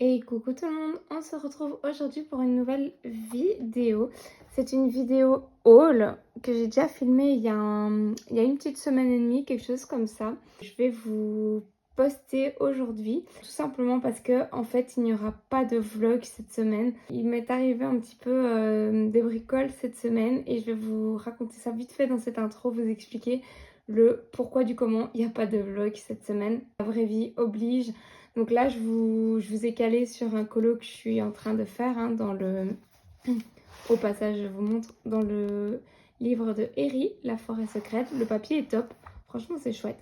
Et coucou tout le monde, on se retrouve aujourd'hui pour une nouvelle vidéo. C'est une vidéo haul que j'ai déjà filmée il y a une petite semaine et demie, quelque chose comme ça. Je vais vous poster aujourd'hui, tout simplement parce que en fait il n'y aura pas de vlog cette semaine. Il m'est arrivé un petit peu des bricoles cette semaine et je vais vous raconter ça vite fait dans cette intro, vous expliquer le pourquoi du comment il n'y a pas de vlog cette semaine. La vraie vie oblige. Donc là, je vous ai calé sur un colo que je suis en train de faire dans le... Au passage, je vous montre dans le livre de Harry, La forêt secrète. Le papier est top. Franchement, c'est chouette.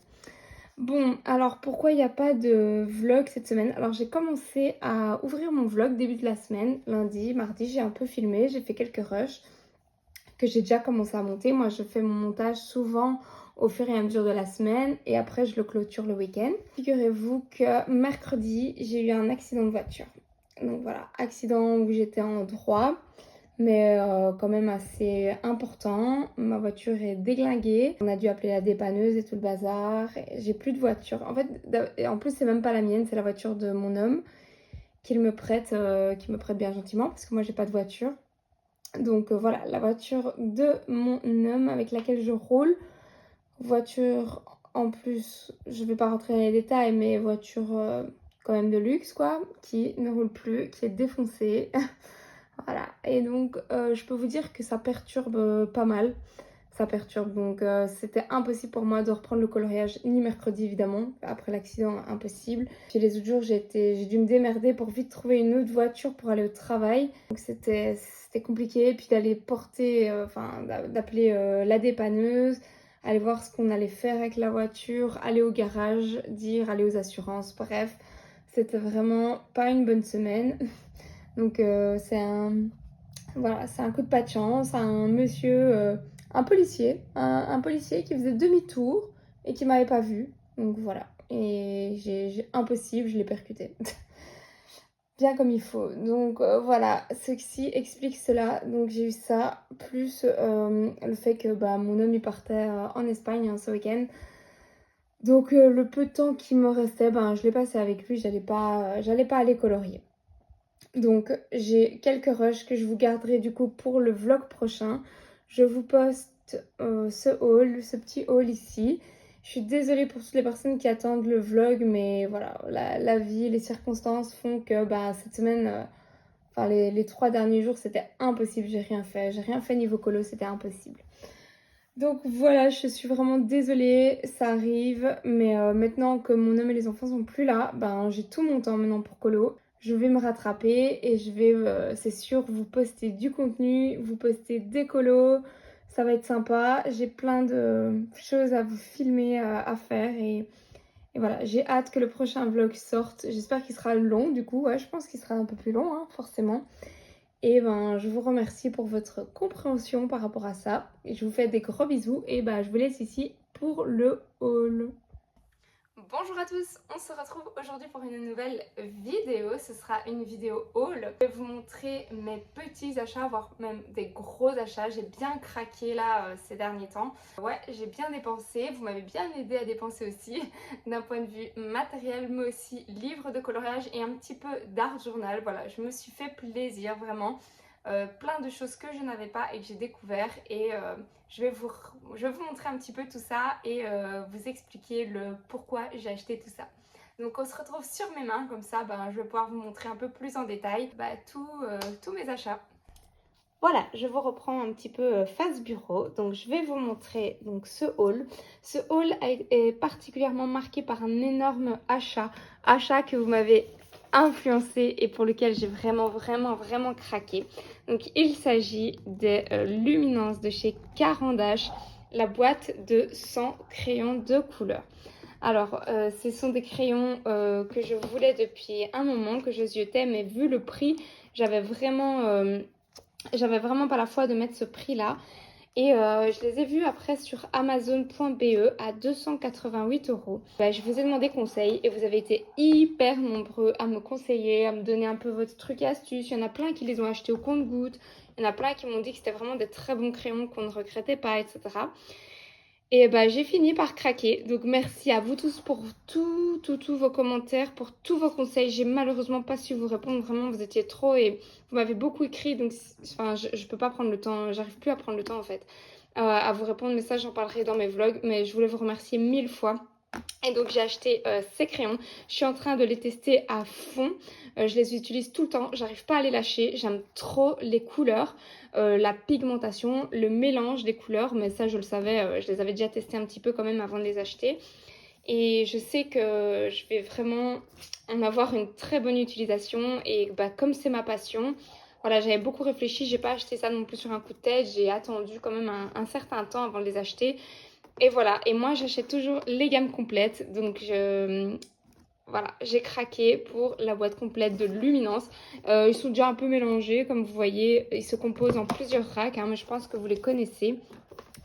Bon, alors pourquoi il n'y a pas de vlog cette semaine? Alors j'ai commencé à ouvrir mon vlog début de la semaine. Lundi, mardi, j'ai un peu filmé. J'ai fait quelques rushs que j'ai déjà commencé à monter. Moi, je fais mon montage souvent au fur et à mesure de la semaine et après, je le clôture le week-end. Figurez-vous que mercredi, j'ai eu un accident de voiture. Donc voilà, accident où j'étais en droit, mais quand même assez important. Ma voiture est déglinguée. On a dû appeler la dépanneuse et tout le bazar. J'ai plus de voiture. En fait, en plus, c'est même pas la mienne, c'est la voiture de mon homme qu'il me prête, qui me prête bien gentiment parce que moi, j'ai pas de voiture. Donc voilà, la voiture de mon homme avec laquelle je roule. Voiture en plus, je vais pas rentrer dans les détails, mais voiture quand même de luxe quoi, qui ne roule plus, qui est défoncée. Voilà, et donc je peux vous dire que ça perturbe pas mal. Ça perturbe, donc c'était impossible pour moi de reprendre le coloriage, ni mercredi évidemment, après l'accident, impossible. Puis les autres jours, j'ai dû me démerder pour vite trouver une autre voiture pour aller au travail. Donc c'était compliqué, puis d'aller porter, d'appeler la dépanneuse, aller voir ce qu'on allait faire avec la voiture, aller au garage, aller aux assurances, bref. C'était vraiment pas une bonne semaine. Donc voilà, c'est un coup de pas de chance, un monsieur, un policier, un policier qui faisait demi-tour et qui m'avait pas vu. Donc voilà, et impossible, je l'ai percuté. Bien comme il faut. Donc voilà, ceci explique cela. Donc j'ai eu ça, plus le fait que mon homme il partait en Espagne ce week-end. Donc le peu de temps qui me restait, je l'ai passé avec lui, j'allais pas aller colorier. Donc j'ai quelques rushs que je vous garderai du coup pour le vlog prochain. Je vous poste ce petit haul ici. Je suis désolée pour toutes les personnes qui attendent le vlog, mais voilà, la vie, les circonstances font que cette semaine, les 3 derniers jours, c'était impossible, j'ai rien fait. J'ai rien fait niveau colo, c'était impossible. Donc voilà, je suis vraiment désolée, ça arrive, mais maintenant que mon homme et les enfants sont plus là, j'ai tout mon temps maintenant pour colo. Je vais me rattraper et je vais, c'est sûr, vous poster du contenu, vous poster des colos, ça va être sympa. J'ai plein de choses à vous filmer, à faire et voilà, j'ai hâte que le prochain vlog sorte. J'espère qu'il sera long du coup, ouais, je pense qu'il sera un peu plus long, hein, forcément. Et je vous remercie pour votre compréhension par rapport à ça. Et je vous fais des gros bisous et je vous laisse ici pour le haul. Bonjour à tous, on se retrouve aujourd'hui pour une nouvelle vidéo. Ce sera une vidéo haul. Je vais vous montrer mes petits achats, voire même des gros achats. J'ai bien craqué là ces derniers temps. Ouais, j'ai bien dépensé. Vous m'avez bien aidé à dépenser aussi d'un point de vue matériel, mais aussi livre de coloriage et un petit peu d'art journal. Voilà, je me suis fait plaisir vraiment. Plein de choses que je n'avais pas et que j'ai découvert et je vais vous montrer un petit peu tout ça et vous expliquer le pourquoi j'ai acheté tout ça. Donc on se retrouve sur mes mains, comme ça je vais pouvoir vous montrer un peu plus en détail tous mes achats. Voilà, je vous reprends un petit peu face bureau. Donc je vais vous montrer donc ce haul. Ce haul est particulièrement marqué par un énorme achat que vous m'avez influencé et pour lequel j'ai vraiment craqué. Donc il s'agit des Luminance de chez Caran d'Ache, la boîte de 100 crayons de couleur. Alors, ce sont des crayons que je voulais depuis un moment, que je ziotais, mais vu le prix, j'avais vraiment pas la foi de mettre ce prix-là. Et je les ai vus après sur Amazon.be à 288 €. Je vous ai demandé conseil et vous avez été hyper nombreux à me conseiller, à me donner un peu votre truc et astuce. Il y en a plein qui les ont achetés au compte-gouttes. Il y en a plein qui m'ont dit que c'était vraiment des très bons crayons, qu'on ne regrettait pas, etc. Et bah j'ai fini par craquer. Donc merci à vous tous pour tous vos commentaires, pour tous vos conseils. J'ai malheureusement pas su vous répondre. Vraiment, vous étiez trop et vous m'avez beaucoup écrit. Donc enfin, je peux pas prendre le temps. J'arrive plus à prendre le temps en fait à vous répondre. Mais ça, j'en parlerai dans mes vlogs. Mais je voulais vous remercier 1000 fois. Et donc j'ai acheté ces crayons. Je suis en train de les tester à fond. Je les utilise tout le temps. J'arrive pas à les lâcher. J'aime trop les couleurs, la pigmentation, le mélange des couleurs. Mais ça je le savais, je les avais déjà testés un petit peu quand même avant de les acheter. Et je sais que je vais vraiment en avoir une très bonne utilisation. Et bah, comme c'est ma passion, voilà, j'avais beaucoup réfléchi. J'ai pas acheté ça non plus sur un coup de tête. J'ai attendu quand même un certain temps avant de les acheter. Et voilà, et moi j'achète toujours les gammes complètes, donc voilà, j'ai craqué pour la boîte complète de Luminance. Ils sont déjà un peu mélangés, comme vous voyez, ils se composent en plusieurs racks, hein, mais je pense que vous les connaissez.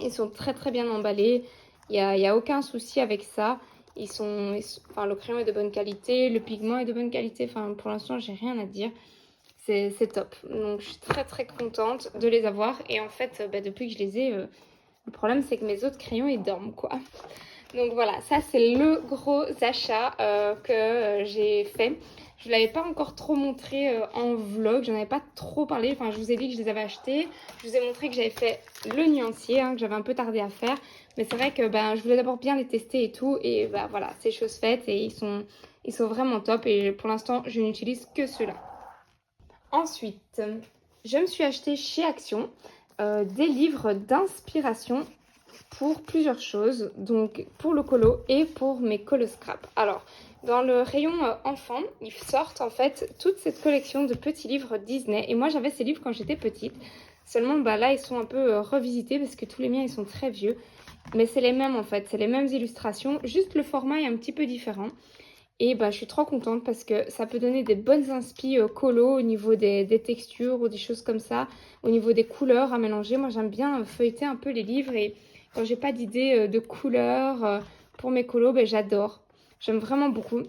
Ils sont très très bien emballés, y a aucun souci avec ça. Enfin, le crayon est de bonne qualité, le pigment est de bonne qualité, enfin pour l'instant j'ai rien à dire. C'est top, donc je suis très très contente de les avoir. Et en fait, bah, depuis que je les ai... le problème, c'est que mes autres crayons, ils dorment, quoi. Donc voilà, ça, c'est le gros achat que j'ai fait. Je ne l'avais pas encore trop montré en vlog. J'en avais pas trop parlé. Enfin, je vous ai dit que je les avais achetés. Je vous ai montré que j'avais fait le nuancier, hein, que j'avais un peu tardé à faire. Mais c'est vrai que ben, je voulais d'abord bien les tester et tout. Et ben, voilà, c'est chose faite. Et ils sont vraiment top. Et pour l'instant, je n'utilise que ceux-là. Ensuite, je me suis acheté chez Action des livres d'inspiration pour plusieurs choses, donc pour le colo et pour mes colo scrap. Alors, dans le rayon enfant, ils sortent en fait toute cette collection de petits livres Disney. Et moi, j'avais ces livres quand j'étais petite. Seulement, bah, là, ils sont un peu revisités parce que tous les miens, ils sont très vieux. Mais c'est les mêmes en fait, c'est les mêmes illustrations, juste le format est un petit peu différent. Et bah, je suis trop contente parce que ça peut donner des bonnes inspi colo au niveau des textures ou des choses comme ça, au niveau des couleurs à mélanger. Moi, j'aime bien feuilleter un peu les livres et quand j'ai pas d'idée de couleurs pour mes colos, ben, j'adore. J'aime vraiment beaucoup.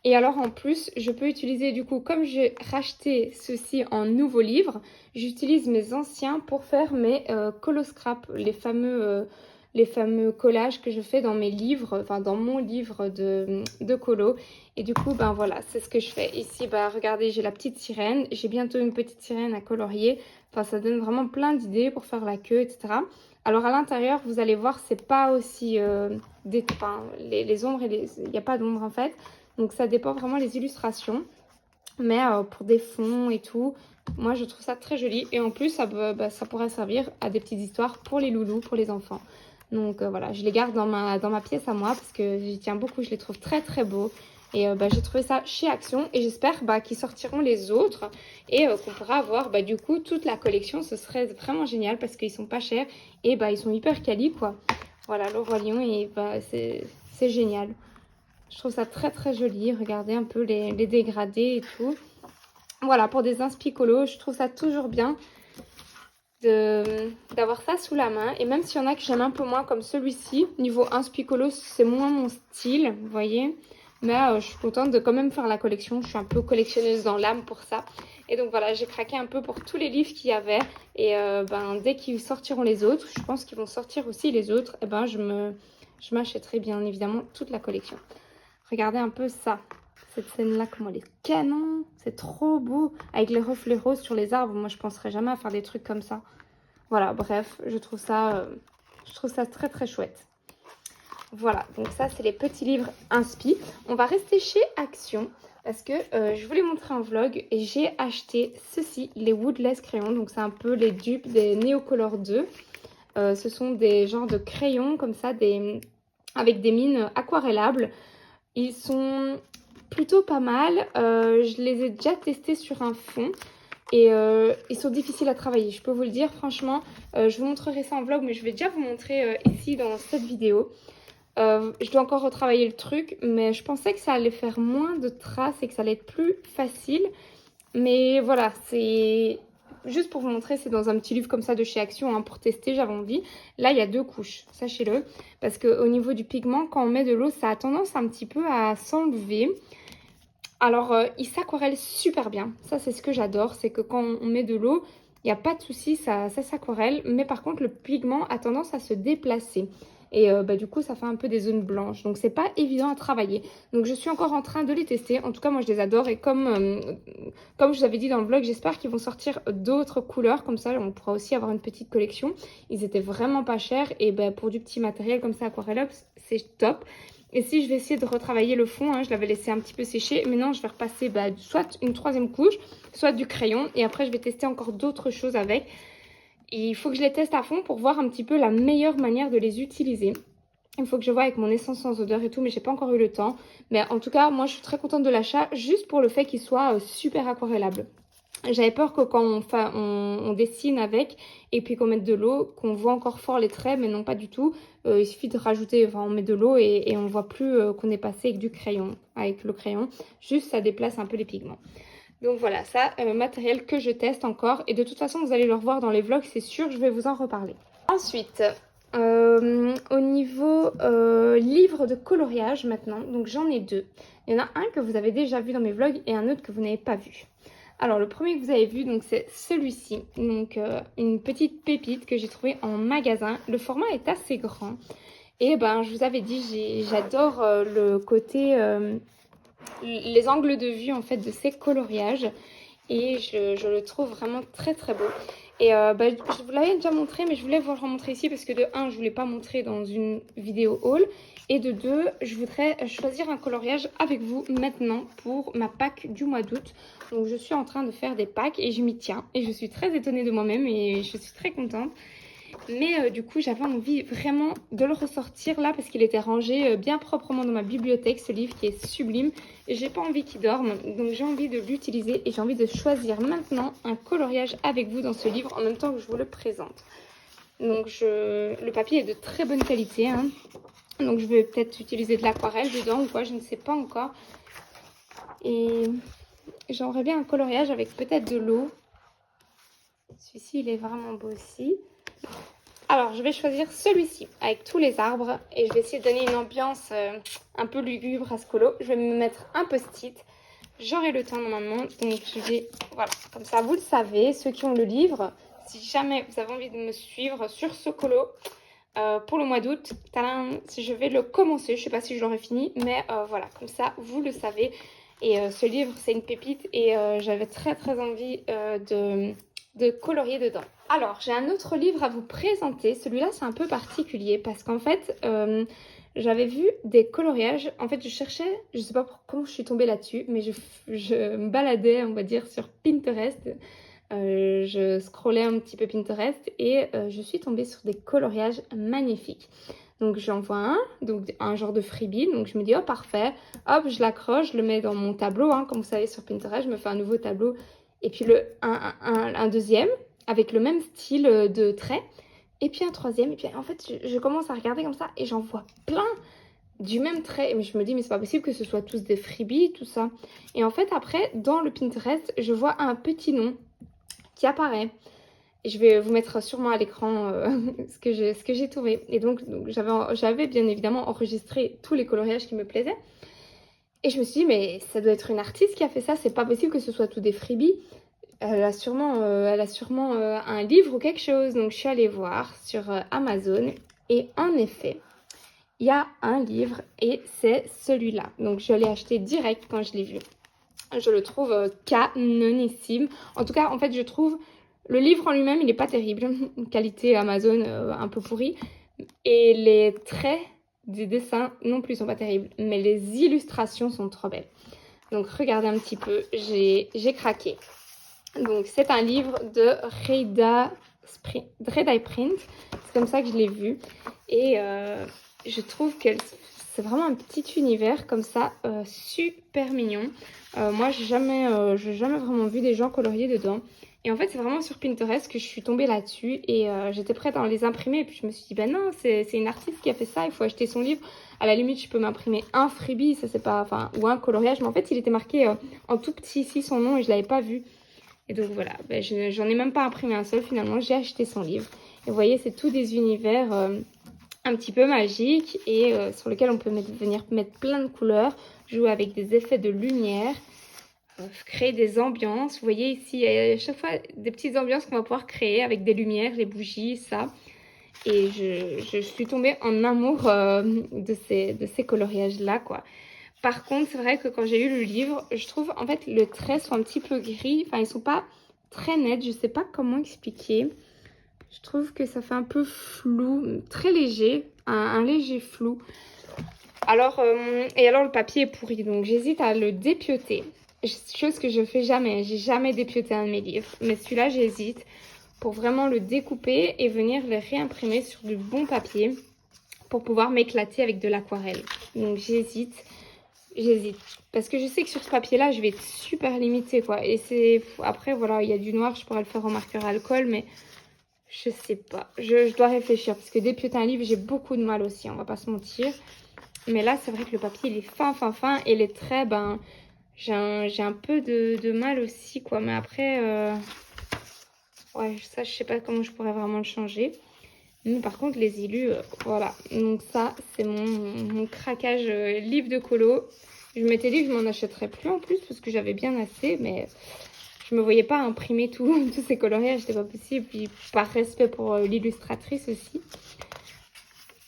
Et alors en plus, je peux utiliser du coup, comme j'ai racheté ceci en nouveau livre, j'utilise mes anciens pour faire mes coloscrap, les fameux collages que je fais dans mes livres, enfin dans mon livre de colo. Et du coup, ben voilà, c'est ce que je fais. Ici, bah regardez, j'ai la petite sirène. J'ai bientôt une petite sirène à colorier. Enfin, ça donne vraiment plein d'idées pour faire la queue, etc. Alors à l'intérieur, vous allez voir, c'est pas aussi enfin, les ombres, il n'y a pas d'ombre en fait. Donc ça dépend vraiment des illustrations. Mais pour des fonds et tout, moi je trouve ça très joli. Et en plus, ça pourrait servir à des petites histoires pour les loulous, pour les enfants. Donc voilà, je les garde dans ma pièce à moi parce que j'y tiens beaucoup, je les trouve très très beaux. Et j'ai trouvé ça chez Action et j'espère qu'ils sortiront les autres et qu'on pourra avoir du coup toute la collection. Ce serait vraiment génial parce qu'ils sont pas chers et ils sont hyper quali quoi. Voilà, le Roi Lion et c'est génial. Je trouve ça très très joli. Regardez un peu les dégradés et tout. Voilà, pour des inspi colo, je trouve ça toujours bien d'avoir ça sous la main. Et même s'il y en a que j'aime un peu moins comme celui-ci, niveau inspi colo, c'est moins mon style, vous voyez. Mais je suis contente de quand même faire la collection. Je suis un peu collectionneuse dans l'âme pour ça. Et donc voilà, j'ai craqué un peu pour tous les livres qu'il y avait. Et dès qu'ils sortiront les autres, je pense qu'ils vont sortir aussi les autres. Et je m'achèterai bien évidemment toute la collection. Regardez un peu ça. Cette scène-là, comment elle est canon. C'est trop beau. Avec les reflets roses sur les arbres. Moi, je penserais jamais à faire des trucs comme ça. Voilà, bref, je trouve ça très très chouette. Voilà, donc ça, c'est les petits livres inspi. On va rester chez Action parce que je vous l'ai montré en vlog et j'ai acheté ceci, les Woodless crayons. Donc, c'est un peu les dupes des Neocolor 2. Ce sont des genres de crayons comme ça, avec des mines aquarellables. Ils sont plutôt pas mal. Je les ai déjà testés sur un fond. Et ils sont difficiles à travailler, je peux vous le dire. Franchement, je vous montrerai ça en vlog, mais je vais déjà vous montrer ici dans cette vidéo. Je dois encore retravailler le truc, mais je pensais que ça allait faire moins de traces et que ça allait être plus facile. Mais voilà, c'est juste pour vous montrer, c'est dans un petit livre comme ça de chez Action, hein, pour tester, j'avais envie. Là, il y a 2 couches, sachez-le. Parce qu'au niveau du pigment, quand on met de l'eau, ça a tendance un petit peu à s'enlever. Alors, il s'aquarelle super bien. Ça, c'est ce que j'adore, c'est que quand on met de l'eau, il n'y a pas de souci, ça s'aquarelle, mais par contre le pigment a tendance à se déplacer. Et du coup, ça fait un peu des zones blanches. Donc, c'est pas évident à travailler. Donc, je suis encore en train de les tester. En tout cas, moi, je les adore. Et comme je vous avais dit dans le vlog, j'espère qu'ils vont sortir d'autres couleurs. Comme ça, on pourra aussi avoir une petite collection. Ils étaient vraiment pas chers. Et pour du petit matériel comme ça, Aquarellops, c'est top. Et si je vais essayer de retravailler le fond, je l'avais laissé un petit peu sécher. Maintenant, je vais repasser soit une troisième couche, soit du crayon. Et après, je vais tester encore d'autres choses avec. Et il faut que je les teste à fond pour voir un petit peu la meilleure manière de les utiliser. Il faut que je vois avec mon essence sans odeur et tout, mais j'ai pas encore eu le temps. Mais en tout cas, moi, je suis très contente de l'achat, juste pour le fait qu'il soit super aquarellable. J'avais peur que quand on dessine avec et puis qu'on mette de l'eau, qu'on voit encore fort les traits, mais non, pas du tout. Il suffit de rajouter, on met de l'eau et on voit plus qu'on est passé avec du crayon, avec le crayon. Juste, ça déplace un peu les pigments. Donc voilà, ça, matériel que je teste encore. Et de toute façon, vous allez le revoir dans les vlogs, c'est sûr, je vais vous en reparler. Ensuite, au niveau livre de coloriage maintenant, donc j'en ai deux. Il y en a un que vous avez déjà vu dans mes vlogs et un autre que vous n'avez pas vu. Alors le premier que vous avez vu, donc c'est celui-ci. Donc une petite pépite que j'ai trouvée en magasin. Le format est assez grand. Et je vous avais dit, j'adore le côté... les angles de vue en fait de ces coloriages et je le trouve vraiment très très beau. Et je vous l'avais déjà montré, mais je voulais vous le remontrer ici parce que de 1, je ne voulais pas montrer dans une vidéo haul, et de 2, je voudrais choisir un coloriage avec vous maintenant pour ma pack du mois d'août. Donc je suis en train de faire des packs et je m'y tiens et je suis très étonnée de moi-même et je suis très contente. Mais du coup, j'avais envie vraiment de le ressortir là parce qu'il était rangé bien proprement dans ma bibliothèque, ce livre qui est sublime. Et j'ai pas envie qu'il dorme, donc j'ai envie de l'utiliser et j'ai envie de choisir maintenant un coloriage avec vous dans ce livre en même temps que je vous le présente. Donc le papier est de très bonne qualité, donc je vais peut-être utiliser de l'aquarelle dedans ou quoi, je ne sais pas encore. Et j'aimerais bien un coloriage avec peut-être de l'eau. Celui-ci, il est vraiment beau aussi. Alors, je vais choisir celui-ci avec tous les arbres et je vais essayer de donner une ambiance un peu lugubre à ce colo. Je vais me mettre un post-it. J'aurai le temps normalement, donc je vais... Voilà, comme ça, vous le savez, ceux qui ont le livre, si jamais vous avez envie de me suivre sur ce colo pour le mois d'août, je vais le commencer. Je ne sais pas si je l'aurai fini, mais voilà, comme ça, vous le savez. Et ce livre, c'est une pépite et j'avais très très envie de colorier dedans. Alors, j'ai un autre livre à vous présenter. Celui-là, c'est un peu particulier parce qu'en fait, j'avais vu des coloriages. En fait, je cherchais, je ne sais pas comment je suis tombée là-dessus, mais je me baladais, on va dire, sur Pinterest. Je scrollais un petit peu Pinterest et je suis tombée sur des coloriages magnifiques. Donc, j'en vois donc un genre de freebie. Donc, je me dis, oh, parfait. Hop, je l'accroche, je le mets dans mon tableau. Comme vous savez, sur Pinterest, je me fais un nouveau tableau. Et puis un deuxième avec le même style de trait. Et puis un troisième. Et puis en fait, je commence à regarder comme ça et j'en vois plein du même trait. Et je me dis, mais c'est pas possible que ce soit tous des freebies, tout ça. Et en fait, après, dans le Pinterest, je vois un petit nom qui apparaît. Et je vais vous mettre sûrement à l'écran ce que j'ai trouvé. Et donc j'avais bien évidemment enregistré tous les coloriages qui me plaisaient. Et je me suis dit, mais ça doit être une artiste qui a fait ça. C'est pas possible que ce soit tout des freebies. Elle a sûrement un livre ou quelque chose. Donc, je suis allée voir sur Amazon. Et en effet, il y a un livre et c'est celui-là. Donc, je l'ai acheté direct quand je l'ai vu. Je le trouve canonissime. En tout cas, en fait, je trouve le livre en lui-même, il n'est pas terrible. Qualité Amazon un peu pourrie. Et les traits des dessins non plus sont pas terribles. Mais les illustrations sont trop belles. Donc, regardez un petit peu. J'ai craqué. Donc, c'est un livre de Redeye Print. C'est comme ça que je l'ai vu. Et je trouve que c'est vraiment un petit univers comme ça, super mignon. Moi, j'ai jamais vraiment vu des gens colorier dedans. Et en fait, c'est vraiment sur Pinterest que je suis tombée là-dessus. Et j'étais prête à les imprimer. Et puis, je me suis dit, ben non, c'est une artiste qui a fait ça. Il faut acheter son livre. À la limite, je peux m'imprimer un freebie, ça c'est pas, enfin, ou un coloriage. Mais en fait, il était marqué en tout petit ici son nom et je l'avais pas vu. Et donc voilà, j'en ai même pas imprimé un seul finalement, j'ai acheté son livre. Et vous voyez, c'est tous des univers un petit peu magiques et sur lesquels on peut venir mettre plein de couleurs, jouer avec des effets de lumière. créer des ambiances. Vous voyez ici, il y a à chaque fois des petites ambiances qu'on va pouvoir créer avec des lumières, les bougies, ça. Et je suis tombée en amour de ces coloriages-là, quoi. Par contre, c'est vrai que quand j'ai eu le livre, je trouve en fait les traits sont un petit peu gris. Enfin, ils sont pas très nets. Je sais pas comment expliquer. Je trouve que ça fait un peu flou, très léger, un léger flou. Alors, le papier est pourri, donc j'hésite à le dépioter. Chose que je fais jamais. J'ai jamais dépioté un de mes livres. Mais celui-là, j'hésite pour vraiment le découper et venir le réimprimer sur du bon papier pour pouvoir m'éclater avec de l'aquarelle. Donc j'hésite. Parce que je sais que sur ce papier-là, je vais être super limitée, quoi. Et c'est... Après, voilà, il y a du noir, je pourrais le faire en marqueur à alcool, mais je sais pas. Je dois réfléchir, parce que dépioter un livre, j'ai beaucoup de mal aussi, on va pas se mentir. Mais là, c'est vrai que le papier, il est fin, et les traits, ben... J'ai un peu de mal aussi, quoi. Mais après... Ouais, ça, je sais pas comment je pourrais vraiment le changer. Mais par contre, les illus, voilà. Donc ça, c'est mon craquage livre de colo. Je m'étais dit que je m'en achèterais plus en plus parce que j'avais bien assez. Mais je me voyais pas imprimer tous ces coloriages. C'était pas possible. Puis par respect pour l'illustratrice aussi.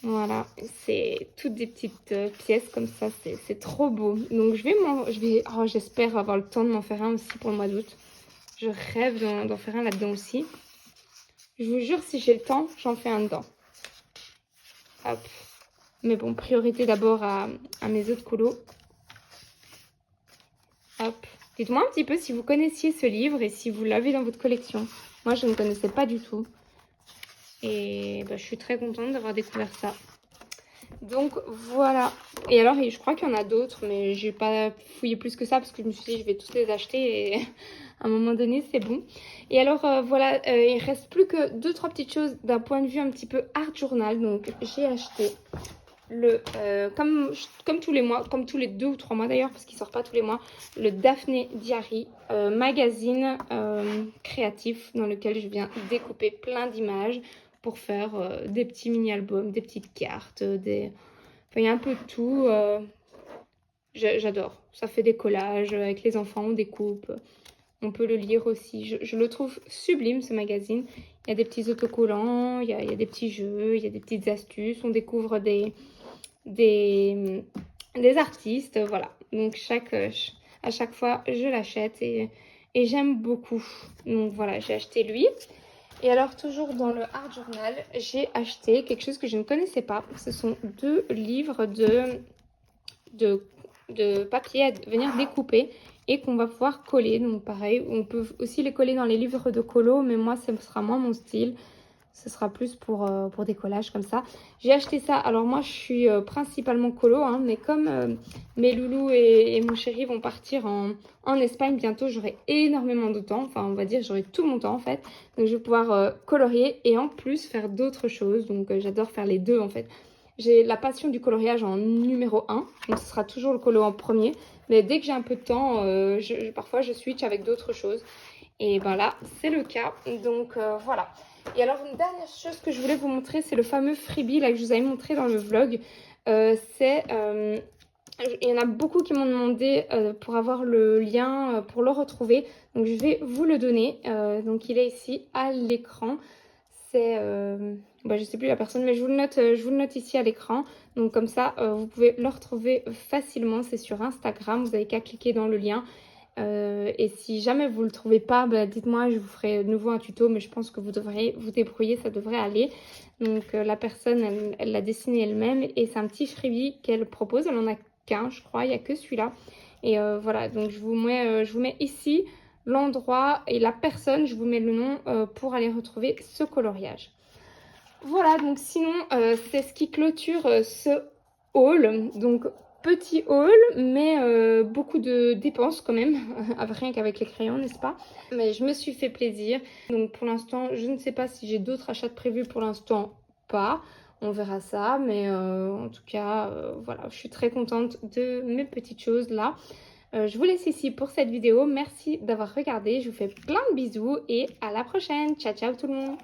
Voilà, c'est toutes des petites pièces comme ça. C'est trop beau. Donc j'espère avoir le temps de m'en faire un aussi pour le mois d'août. Je rêve d'en faire un là-dedans aussi. Je vous jure, si j'ai le temps, j'en fais un dedans. Hop. Mais bon, priorité d'abord à mes autres colos. Hop. Dites-moi un petit peu si vous connaissiez ce livre et si vous l'avez dans votre collection. Moi, je ne connaissais pas du tout. Et bah, je suis très contente d'avoir découvert ça. Donc voilà. Et alors, je crois qu'il y en a d'autres, mais j'ai pas fouillé plus que ça parce que je me suis dit, je vais tous les acheter et à un moment donné, c'est bon. Et alors, voilà, il reste plus que 2-3 petites choses d'un point de vue un petit peu art journal. Donc, j'ai acheté comme tous les mois, comme tous les 2 ou 3 mois d'ailleurs, parce qu'il sort pas tous les mois, le Daphné Diary magazine créatif dans lequel je viens découper plein d'images pour faire des petits mini-albums, des petites cartes, enfin il y a un peu de tout. J'adore, ça fait des collages avec les enfants, on découpe, on peut le lire aussi. Je le trouve sublime ce magazine. Il y a des petits autocollants, il y a des petits jeux, il y a des petites astuces, on découvre des artistes, voilà. Donc à chaque fois je l'achète et j'aime beaucoup. Donc voilà, j'ai acheté lui. Et alors toujours dans le art journal, j'ai acheté quelque chose que je ne connaissais pas. Ce sont 2 livres de papier à venir découper et qu'on va pouvoir coller. Donc pareil, on peut aussi les coller dans les livres de colo, mais moi ce sera moins mon style. Ce sera plus pour des collages comme ça. J'ai acheté ça. Alors moi, je suis principalement colo. Hein, mais comme mes loulous et mon chéri vont partir en Espagne bientôt, j'aurai énormément de temps. Enfin, on va dire, j'aurai tout mon temps en fait. Donc, je vais pouvoir colorier et en plus faire d'autres choses. Donc, j'adore faire les deux en fait. J'ai la passion du coloriage en numéro 1. Donc, ce sera toujours le colo en premier. Mais dès que j'ai un peu de temps, parfois, je switch avec d'autres choses. Et ben là, c'est le cas. Donc, voilà. Et alors, une dernière chose que je voulais vous montrer, c'est le fameux freebie là, que je vous avais montré dans le vlog. Il y en a beaucoup qui m'ont demandé pour avoir le lien, pour le retrouver. Donc, je vais vous le donner. Donc, il est ici à l'écran. C'est... je ne sais plus la personne, mais je vous le note ici à l'écran. Donc, comme ça, vous pouvez le retrouver facilement. C'est sur Instagram. Vous n'avez qu'à cliquer dans le lien. Et si jamais vous ne le trouvez pas, bah, dites-moi, je vous ferai de nouveau un tuto, mais je pense que vous devrez vous débrouiller, ça devrait aller. Donc la personne, elle l'a dessiné elle-même et c'est un petit freebie qu'elle propose. Elle en a qu'un, je crois, il n'y a que celui-là. Et voilà, donc je vous mets ici l'endroit et la personne, je vous mets le nom pour aller retrouver ce coloriage. Voilà, donc sinon, c'est ce qui clôture ce haul. Donc petit haul, mais beaucoup de dépenses quand même, rien qu'avec les crayons, n'est-ce pas? Mais je me suis fait plaisir. Donc pour l'instant, je ne sais pas si j'ai d'autres achats de prévus, pour l'instant, pas. On verra ça, mais en tout cas, voilà, je suis très contente de mes petites choses là. Je vous laisse ici pour cette vidéo. Merci d'avoir regardé. Je vous fais plein de bisous et à la prochaine. Ciao, ciao tout le monde.